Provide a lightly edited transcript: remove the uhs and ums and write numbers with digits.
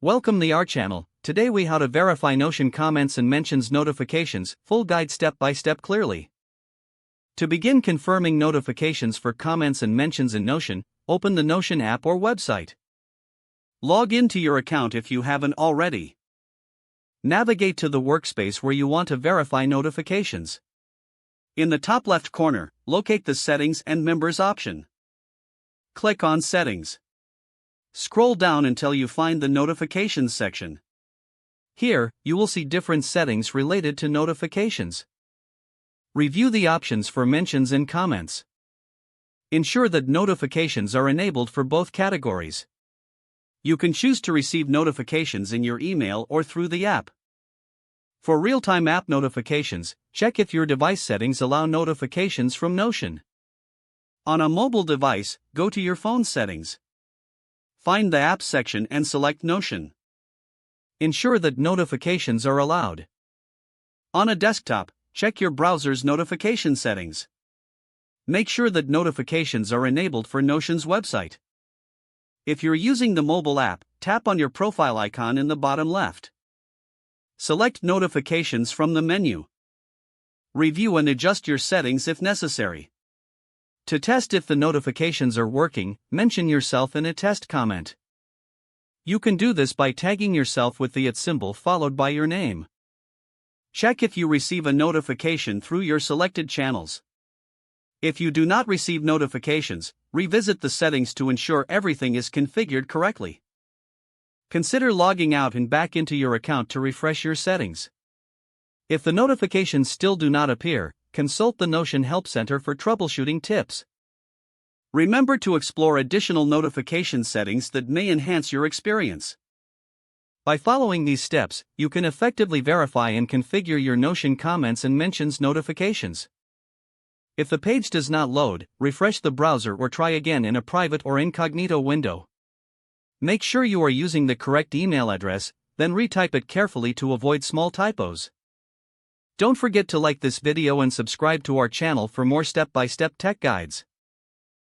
Welcome to our channel. Today we how to verify Notion comments and mentions notifications, full guide step by step clearly. To begin confirming notifications for comments and mentions in Notion, open the Notion app or website. Log into your account if you haven't already. Navigate to the workspace where you want to verify notifications. In the top left corner, locate the Settings and Members option. Click on Settings. Scroll down until you find the Notifications section. Here, you will see different settings related to notifications. Review the options for mentions and comments. Ensure that notifications are enabled for both categories. You can choose to receive notifications in your email or through the app. For real-time app notifications, check if your device settings allow notifications from Notion. On a mobile device, go to your phone settings. Find the Apps section and select Notion. Ensure that notifications are allowed. On a desktop, check your browser's notification settings. Make sure that notifications are enabled for Notion's website. If you're using the mobile app, tap on your profile icon in the bottom left. Select Notifications from the menu. Review and adjust your settings if necessary. To test if the notifications are working, mention yourself in a test comment. You can do this by tagging yourself with the @ symbol followed by your name. Check if you receive a notification through your selected channels. If you do not receive notifications, revisit the settings to ensure everything is configured correctly. Consider logging out and back into your account to refresh your settings. If the notifications still do not appear, consult the Notion Help Center for troubleshooting tips. Remember to explore additional notification settings that may enhance your experience. By following these steps, you can effectively verify and configure your Notion comments and mentions notifications. If the page does not load, refresh the browser or try again in a private or incognito window. Make sure you are using the correct email address, then retype it carefully to avoid small typos. Don't forget to like this video and subscribe to our channel for more step-by-step tech guides.